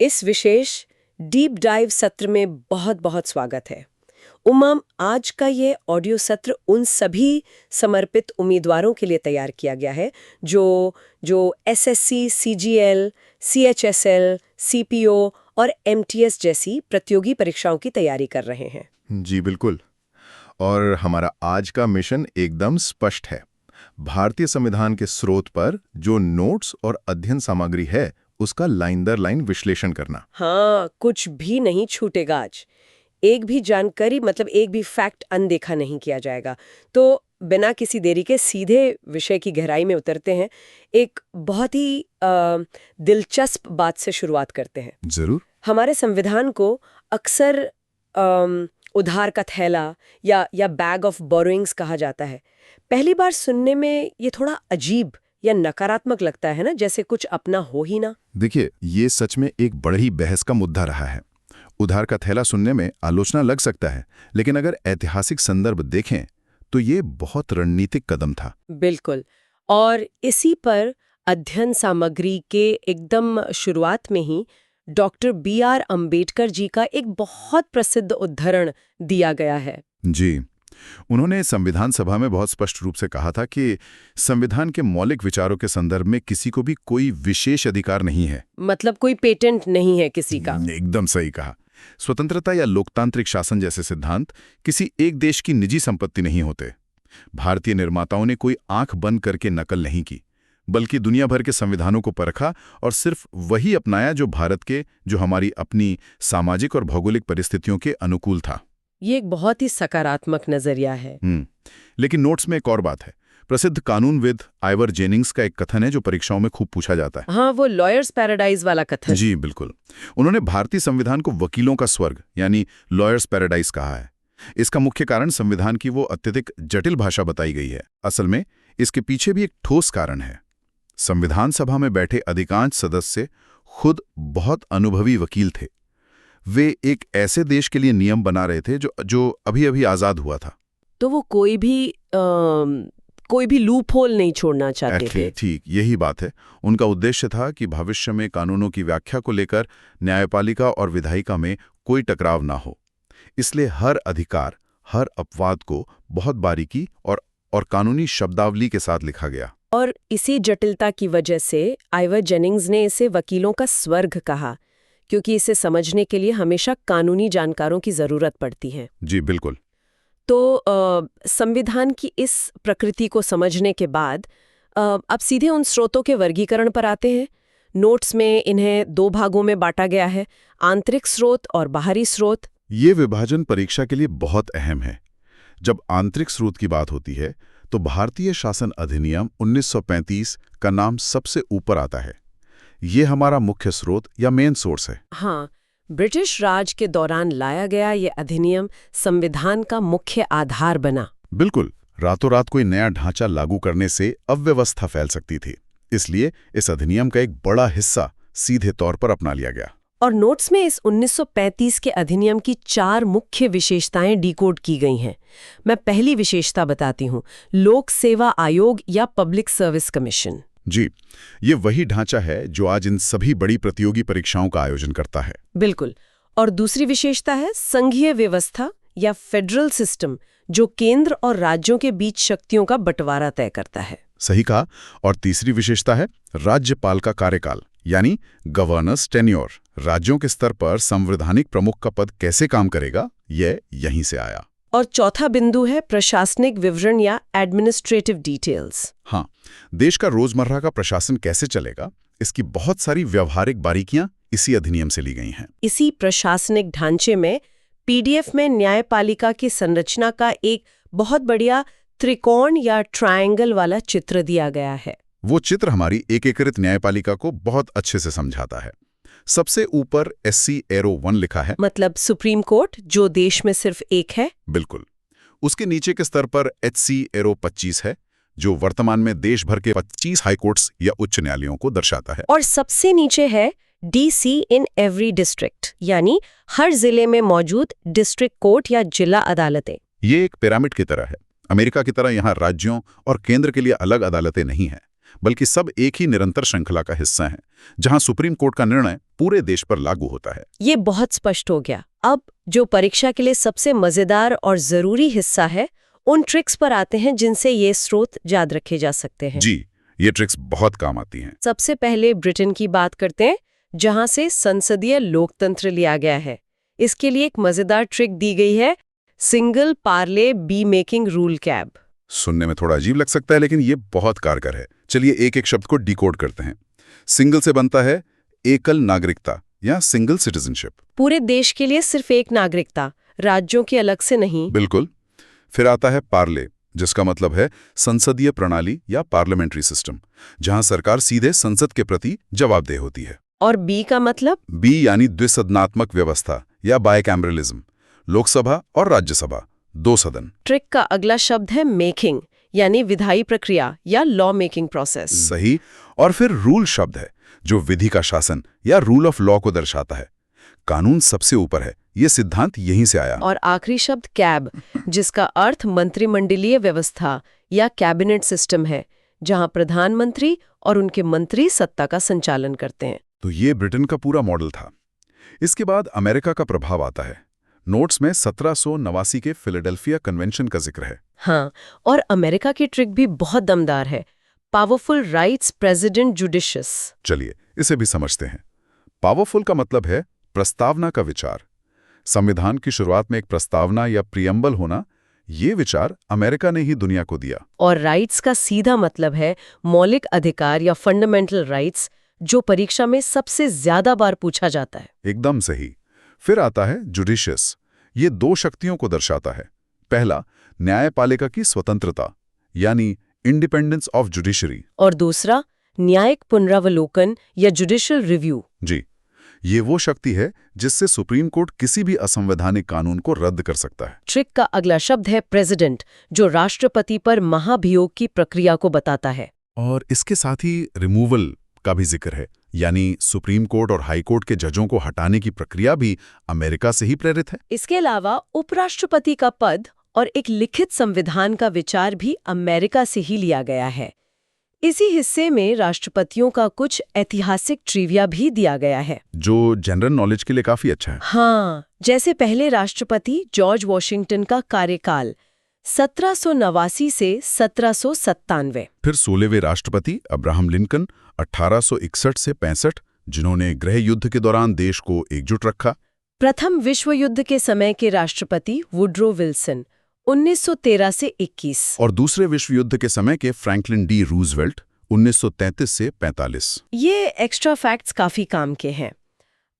इस विशेष deep dive सत्र में बहुत बहुत स्वागत है। उमा, आज का ये ऑडियो सत्र उन सभी समर्पित उम्मीदवारों के लिए तैयार किया गया है जो एसएससी, सीजीएल, सीएचएसएल, सीपीओ और एमटीएस जैसी प्रतियोगी परीक्षाओं की तैयारी कर रहे हैं। जी बिल्कुल। और हमारा आज का मिशन एकदम स्पष्ट है। भारतीय संविधान के स्रोत पर जो नोट्स और अध्ययन सामग्री है उसका लाइन दर लाइन विश्लेषण करना। हाँ, कुछ भी नहीं छूटेगा आज। एक भी जानकारी मतलब एक भी फैक्ट अनदेखा नहीं किया जाएगा। तो बिना किसी देरी के सीधे विषय की गहराई में उतरते हैं। एक बहुत ही दिलचस्प बात से शुरुआत करते हैं। जरूर। हमारे संविधान को अक्सर उधार का थैला या बैग ऑफ बोरोइंग्स कहा जाता है। पहली बार सुनने में ये थोड़ा अजीब या नकारात्मक लगता है ना, जैसे कुछ अपना हो ही ना। देखिए, ये सच में एक बड़ी बहस का मुद्दा रहा है। उधार का थैला सुनने में आलोचना लग सकता है, लेकिन अगर ऐतिहासिक संदर्भ देखें तो ये बहुत रणनीतिक कदम था। बिल्कुल। और इसी पर अध्ययन सामग्री के एकदम शुरुआत में ही डॉक्टर बी.आर. अंबेडकर जी का एक बहुत प्रसिद्ध उद्धरण दिया गया है। जी, उन्होंने संविधान सभा में बहुत स्पष्ट रूप से कहा था कि संविधान के मौलिक विचारों के संदर्भ में किसी को भी कोई विशेष अधिकार नहीं है। मतलब कोई पेटेंट नहीं है किसी का। एकदम सही कहा। स्वतंत्रता या लोकतांत्रिक शासन जैसे सिद्धांत किसी एक देश की निजी संपत्ति नहीं होते। भारतीय निर्माताओं ने कोई आंख बंद करके नकल नहीं की, बल्कि दुनिया भर के संविधानों को परखा और सिर्फ वही अपनाया जो हमारी अपनी सामाजिक और भौगोलिक परिस्थितियों के अनुकूल था। ये एक बहुत ही सकारात्मक नजरिया है। लेकिन नोट्स में एक और बात है। प्रसिद्ध कानूनविद आइवर जेनिंग्स का एक कथन है जो परीक्षाओं में खूब पूछा जाता है। हाँ, वो लॉयर्स पैराडाइज वाला कथन। जी बिल्कुल। उन्होंने भारतीय संविधान को वकीलों का स्वर्ग यानी लॉयर्स पैराडाइज कहा है। इसका मुख्य कारण संविधान की वो अत्यधिक जटिल भाषा बताई गई है। असल में इसके पीछे भी एक ठोस कारण है। संविधान सभा में बैठे अधिकांश सदस्य खुद बहुत अनुभवी वकील थे। वे एक ऐसे देश के लिए नियम बना रहे थे जो अभी अभी आजाद हुआ था। तो वो कोई भी लूप होल नहीं छोड़ना चाहते थे। ठीक यही बात है। उनका उद्देश्य था कि भविष्य में कानूनों की व्याख्या को लेकर न्यायपालिका और विधायिका में कोई टकराव ना हो। इसलिए हर अधिकार, हर अपवाद को बहुत बारीकी और कानूनी शब्दावली के साथ लिखा गया। और इसी जटिलता की वजह से आइवर जेनिंग्स ने इसे वकीलों का स्वर्ग कहा, क्योंकि इसे समझने के लिए हमेशा कानूनी जानकारों की जरूरत पड़ती है। जी बिल्कुल। तो संविधान की इस प्रकृति को समझने के बाद अब सीधे उन स्रोतों के वर्गीकरण पर आते हैं। नोट्स में इन्हें दो भागों में बांटा गया है, आंतरिक स्रोत और बाहरी स्रोत। ये विभाजन परीक्षा के लिए बहुत अहम है। जब आंतरिक स्रोत की बात होती है तो भारतीय शासन अधिनियम 1935 का नाम सबसे ऊपर आता है। ये हमारा मुख्य स्रोत या मेन सोर्स है। हाँ, ब्रिटिश राज के दौरान लाया गया ये अधिनियम संविधान का मुख्य आधार बना। बिल्कुल। रातों रात कोई नया ढांचा लागू करने से अव्यवस्था फैल सकती थी, इसलिए इस अधिनियम का एक बड़ा हिस्सा सीधे तौर पर अपना लिया गया। और नोट्स में इस 1935 के अधिनियम की 4 मुख्य विशेषताएं डिकोड की गई हैं। मैं पहली विशेषता बताती हूँ, लोक सेवा आयोग या पब्लिक सर्विस कमीशन। जी, ये वही ढांचा है जो आज इन सभी बड़ी प्रतियोगी परीक्षाओं का आयोजन करता है। बिल्कुल। और दूसरी विशेषता है संघीय व्यवस्था या फेडरल सिस्टम, जो केंद्र और राज्यों के बीच शक्तियों का बंटवारा तय करता है। सही कहा। और तीसरी विशेषता है राज्यपाल का कार्यकाल यानी गवर्नर्स टेन्योर। राज्यों के स्तर पर संवैधानिक प्रमुख का पद कैसे काम करेगा, यह यहीं से आया। और चौथा बिंदु है प्रशासनिक विवरण या एडमिनिस्ट्रेटिव डिटेल्स। हाँ, देश का रोजमर्रा का प्रशासन कैसे चलेगा, इसकी बहुत सारी व्यवहारिक बारीकियां इसी अधिनियम से ली गई हैं। इसी प्रशासनिक ढांचे में पीडीएफ में न्यायपालिका की संरचना का एक बहुत बढ़िया त्रिकोण या ट्रायंगल वाला चित्र दिया गया है। वो चित्र हमारी एकीकृत न्यायपालिका को बहुत अच्छे से समझाता है। सबसे ऊपर SC एरो 1 लिखा है, मतलब सुप्रीम कोर्ट, जो देश में सिर्फ एक है। बिल्कुल। उसके नीचे के स्तर पर HC एरो 25 है, जो वर्तमान में देश भर के 25 हाईकोर्ट्स या उच्च न्यायालयों को दर्शाता है। और सबसे नीचे है DC इन एवरी डिस्ट्रिक्ट, यानी हर जिले में मौजूद डिस्ट्रिक्ट कोर्ट या जिला अदालतें। ये एक पिरामिड की तरह है। अमेरिका की तरह यहाँ राज्यों और केंद्र के लिए अलग अदालतें नहीं हैं, बल्कि सब एक ही निरंतर श्रृंखला का हिस्सा हैं, जहां सुप्रीम कोर्ट का निर्णय पूरे देश पर लागू होता है। ये बहुत स्पष्ट हो गया। अब जो परीक्षा के लिए सबसे मजेदार और जरूरी हिस्सा है, उन ट्रिक्स पर आते हैं जिनसे ये स्रोत याद रखे जा सकते हैं। जी, ये ट्रिक्स बहुत काम आती हैं। सबसे पहले ब्रिटेन की बात करते हैं, जहां से संसदीय लोकतंत्र लिया गया है। इसके लिए एक मजेदार ट्रिक दी गई है, single Parle be making rule cab. सुनने में थोड़ा अजीब लग सकता है, लेकिन ये बहुत कारगर है। चलिए एक एक शब्द को डिकोड करते हैं। सिंगल से बनता है एकल नागरिकता या सिंगल सिटीजनशिप। पूरे देश के लिए सिर्फ एक नागरिकता, राज्यों के अलग से नहीं। बिल्कुल। फिर आता है पार्ले, जिसका मतलब है संसदीय प्रणाली या पार्लियामेंट्री सिस्टम, जहां सरकार सीधे संसद के प्रति जवाबदेह होती है। और बी का मतलब? बी यानी द्विसदनात्मक व्यवस्था या बायकैमरलिज्म, लोकसभा और राज्यसभा, 2 सदन। ट्रिक का अगला शब्द है मेकिंग, यानी विधायी प्रक्रिया या लॉ मेकिंग प्रोसेस। सही। और फिर रूल शब्द है, जो विधि का शासन या रूल ऑफ लॉ को दर्शाता है। कानून सबसे ऊपर है, ये सिद्धांत यहीं से आया। और आखिरी शब्द कैब, जिसका अर्थ मंत्रिमंडलीय व्यवस्था या कैबिनेट सिस्टम है, जहां प्रधानमंत्री और उनके मंत्री सत्ता का संचालन करते हैं। तो ये ब्रिटेन का पूरा मॉडल था। इसके बाद अमेरिका का प्रभाव आता है। नोट्स में 1789 के फिलाडेल्फिया कन्वेंशन का जिक्र है। हाँ, और अमेरिका की ट्रिक भी बहुत दमदार है, पावरफुल राइट्स प्रेसिडेंट जुडिशियस। चलिए इसे भी समझते हैं। पावरफुल का मतलब है प्रस्तावना का विचार। संविधान की शुरुआत में एक प्रस्तावना या प्रियम्बल होना, ये विचार अमेरिका ने ही दुनिया को दिया। और राइट्स का सीधा मतलब है मौलिक अधिकार या फंडामेंटल राइट्स, जो परीक्षा में सबसे ज्यादा बार पूछा जाता है। एकदम सही। फिर आता है जुडिशियस। ये 2 शक्तियों को दर्शाता है। पहला, न्यायपालिका की स्वतंत्रता यानी इंडिपेंडेंस ऑफ जुडिशरी। और दूसरा, न्यायिक पुनरावलोकन या जुडिशियल रिव्यू। जी, ये वो शक्ति है जिससे सुप्रीम कोर्ट किसी भी असंवैधानिक कानून को रद्द कर सकता है। ट्रिक का अगला शब्द है प्रेसिडेंट, जो राष्ट्रपति पर महाभियोग की प्रक्रिया को बताता है। और इसके साथ ही रिमूवल का भी जिक्र है, यानी सुप्रीम कोर्ट और हाई कोर्ट के जजों को हटाने की प्रक्रिया भी अमेरिका से ही प्रेरित है। इसके अलावा उपराष्ट्रपति का पद और एक लिखित संविधान का विचार भी अमेरिका से ही लिया गया है। इसी हिस्से में राष्ट्रपतियों का कुछ ऐतिहासिक ट्रिविया भी दिया गया है, जो जनरल नॉलेज के लिए काफी अच्छा है। हाँ, जैसे पहले राष्ट्रपति जॉर्ज वॉशिंगटन का कार्यकाल 1789 से 1797। फिर 16वें राष्ट्रपति अब्राहम लिंकन 1861 से 65, जिन्होंने गृह युद्ध के दौरान देश को एकजुट रखा। प्रथम विश्व युद्ध के समय के राष्ट्रपति वुड्रो विल्सन 1913 से 21। और दूसरे विश्व युद्ध के समय के फ्रैंकलिन डी रूजवेल्ट 1933 से 45। ये एक्स्ट्रा फैक्ट्स काफी काम के हैं।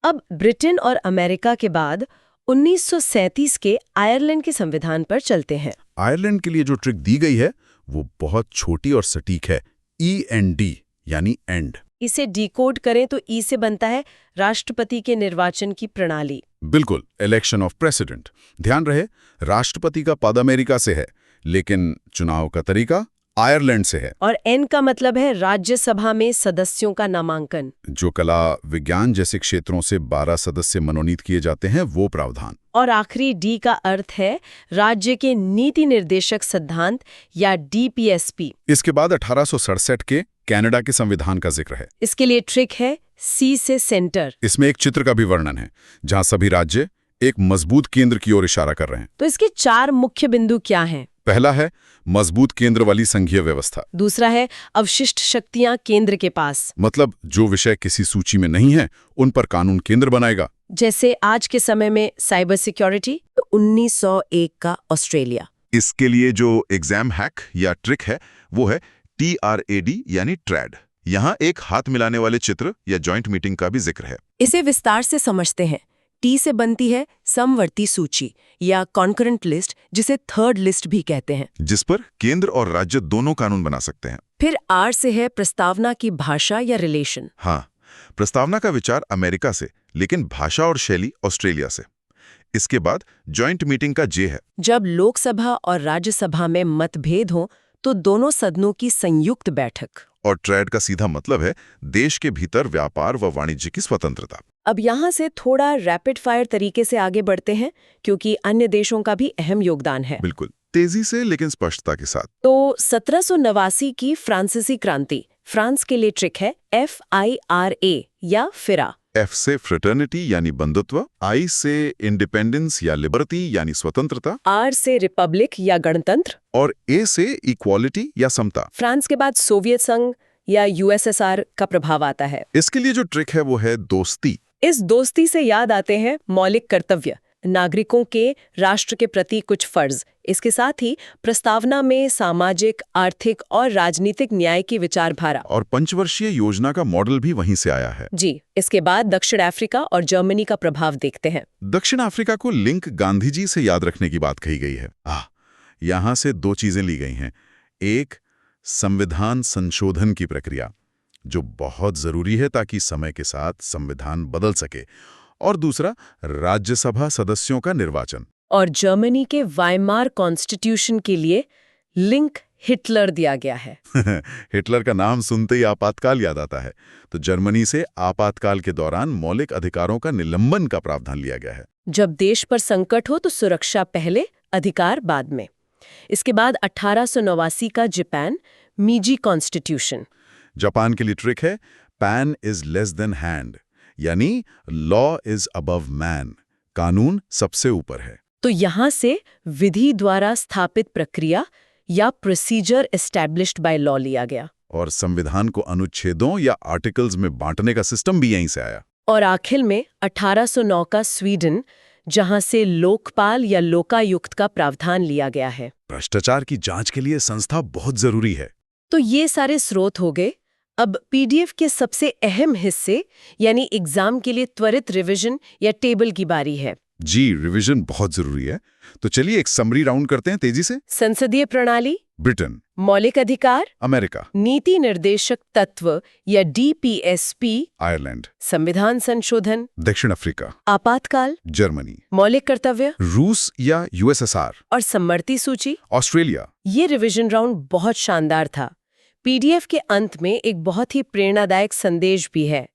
अब ब्रिटेन और अमेरिका के बाद 1937 के आयरलैंड के संविधान पर चलते हैं। आयरलैंड के लिए जो ट्रिक दी गई है वो बहुत छोटी और सटीक है, END यानी एंड। इसे डिकोड करें तो ई से बनता है राष्ट्रपति के निर्वाचन की प्रणाली। बिल्कुल, इलेक्शन ऑफ प्रेसिडेंट। ध्यान रहे, राष्ट्रपति का पद अमेरिका से है, लेकिन चुनाव का तरीका आयरलैंड से है। और एन का मतलब है राज्यसभा में सदस्यों का नामांकन। जो कला विज्ञान जैसे क्षेत्रों से 12 सदस्य मनोनीत किए जाते हैं, वो प्रावधान। और आखिरी डी का अर्थ है राज्य के नीति निर्देशक सिद्धांत या DPSP। इसके बाद 1867 के कनाडा के संविधान का जिक्र है। इसके लिए ट्रिक है सी से सेंटर। इसमें एक चित्र का भी वर्णन है, जहां सभी राज्य एक मजबूत केंद्र की ओर इशारा कर रहे हैं। तो इसके 4 मुख्य बिंदु क्या हैं? पहला है मजबूत केंद्र वाली संघीय व्यवस्था। दूसरा है अवशिष्ट शक्तियां केंद्र के पास, मतलब जो विषय किसी सूची में नहीं है, उन पर कानून केंद्र बनाएगा। जैसे आज के समय में साइबर सिक्योरिटी, 1901 का ऑस्ट्रेलिया। इसके लिए जो एग्जाम हैक या ट्रिक है वो है TRAD यानी ट्रैड। यहाँ एक हाथ मिलाने वाले चित्र या जॉइंट मीटिंग का भी जिक्र है। इसे विस्तार से समझते हैं। टी से बनती है समवर्ती सूची या कॉन्करेंट लिस्ट, जिसे थर्ड लिस्ट भी कहते हैं, जिस पर केंद्र और राज्य दोनों कानून बना सकते हैं। फिर आर से है प्रस्तावना की भाषा या रिलेशन। हाँ, प्रस्तावना का विचार अमेरिका से, लेकिन भाषा और शैली ऑस्ट्रेलिया से। इसके बाद जॉइंट मीटिंग का जे है। जब लोकसभा और राज्यसभा में मतभेद हो तो दोनों सदनों की संयुक्त बैठक। और ट्रेड का सीधा मतलब है देश के भीतर व्यापार व वाणिज्य की स्वतंत्रता। अब यहाँ से थोड़ा रैपिड फायर तरीके से आगे बढ़ते हैं, क्योंकि अन्य देशों का भी अहम योगदान है। बिल्कुल, तेजी से लेकिन स्पष्टता के साथ। तो 1789 की फ्रांसीसी क्रांति फ्रांस के लिए ट्रिक है FIRA या फिरा। F से फ्रेटर्निटी यानी बंधुत्व, I से इंडिपेंडेंस या लिबर्टी यानी स्वतंत्रता, R से रिपब्लिक या गणतंत्र, और A से इक्वालिटी या समता। फ्रांस के बाद सोवियत संघ या USSR का प्रभाव आता है। इसके लिए जो ट्रिक है वो है दोस्ती। इस दोस्ती से याद आते हैं मौलिक कर्तव्य, नागरिकों के राष्ट्र के प्रति कुछ फर्ज। इसके साथ ही प्रस्तावना में सामाजिक, आर्थिक और राजनीतिक न्याय की विचारधारा। और पंचवर्षीय योजना का मॉडल भी वहीं से आया है। जी, इसके बाद दक्षिण अफ्रीका और जर्मनी का प्रभाव देखते हैं। दक्षिण अफ्रीका को लिंक गांधी जी से याद रखने की बात कही गई है। यहाँ से दो चीजें ली गई हैं। एक, संविधान संशोधन की प्रक्रिया, जो बहुत जरूरी है ताकि समय के साथ संविधान बदल सके, और दूसरा, राज्यसभा सदस्यों का निर्वाचन। और जर्मनी के वाइमार कॉन्स्टिट्यूशन के लिए लिंक हिटलर दिया गया है। हिटलर का नाम सुनते ही आपातकाल याद आता है, तो जर्मनी से आपातकाल के दौरान मौलिक अधिकारों का निलंबन का प्रावधान लिया गया है। जब देश पर संकट हो तो सुरक्षा पहले, अधिकार बाद में। इसके बाद 1889 का जापान मीजी कॉन्स्टिट्यूशन। जापान के लिए ट्रिक है pan is less than hand, यानी लॉ इज अबव मैन, कानून सबसे ऊपर है। तो यहाँ से विधि द्वारा स्थापित प्रक्रिया या प्रोसीजर एस्टैब्लिश्ड बाय लॉ लिया गया। और संविधान को अनुच्छेदों या आर्टिकल्स में बांटने का सिस्टम भी यहीं से आया। और आखिर में 1809 का स्वीडन, जहां से लोकपाल या लोकायुक्त का प्रावधान लिया गया है। भ्रष्टाचार की जांच के लिए संस्था बहुत जरूरी है। तो ये सारे स्रोत हो गए। अब PDF के सबसे अहम हिस्से यानी एग्जाम के लिए त्वरित रिवीजन या टेबल की बारी है। जी, रिवीजन बहुत जरूरी है। तो चलिए एक समरी राउंड करते हैं तेजी से। संसदीय प्रणाली, ब्रिटेन। मौलिक अधिकार, अमेरिका। नीति निर्देशक तत्व या DPSP, आयरलैंड। संविधान संशोधन, दक्षिण अफ्रीका। आपातकाल, जर्मनी। मौलिक कर्तव्य, रूस या USSR। और सम्मति सूची, ऑस्ट्रेलिया। ये रिवीजन राउंड बहुत शानदार था। PDF के अंत में एक बहुत ही प्रेरणादायक संदेश भी है।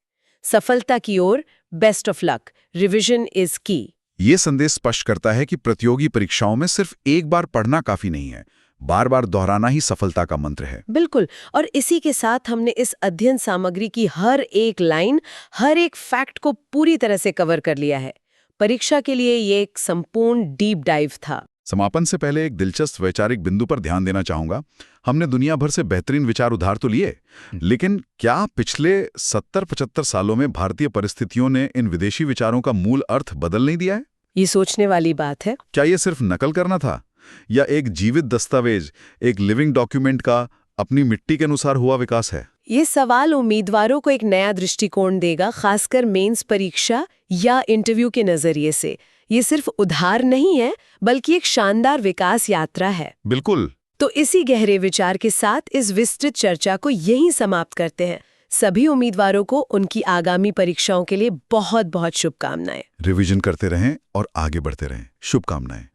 सफलता की ओर, best of luck, revision is key. ये संदेश स्पष्ट करता है कि प्रतियोगी परीक्षाओं में सिर्फ एक बार पढ़ना काफी नहीं है, बार बार दोहराना ही सफलता का मंत्र है। बिल्कुल। और इसी के साथ हमने इस अध्ययन सामग्री की हर एक लाइन, हर एक फैक्ट को पूरी तरह से कवर कर लिया है। परीक्षा के लिए ये एक संपूर्ण डीप डाइव था। समापन से पहले एक दिलचस्प वैचारिक बिंदु पर ध्यान देना चाहूंगा। हमने दुनिया भर से बेहतरीन विचार उधार तो लिए, लेकिन क्या पिछले 70-75 सालों में भारतीय परिस्थितियों ने इन विदेशी विचारों का मूल अर्थ बदल नहीं दिया है? ये सोचने वाली बात है। क्या ये सिर्फ नकल करना था, या एक जीवित दस्तावेज, एक लिविंग डॉक्यूमेंट का अपनी मिट्टी के अनुसार हुआ विकास है? ये सवाल उम्मीदवारों को एक नया दृष्टिकोण देगा, खासकर मेंस परीक्षा या इंटरव्यू के नजरिए से। ये सिर्फ उधार नहीं है, बल्कि एक शानदार विकास यात्रा है। बिल्कुल। तो इसी गहरे विचार के साथ इस विस्तृत चर्चा को यहीं समाप्त करते हैं। सभी उम्मीदवारों को उनकी आगामी परीक्षाओं के लिए बहुत बहुत शुभकामनाएं। रिवीजन करते रहें और आगे बढ़ते रहें। शुभकामनाएं।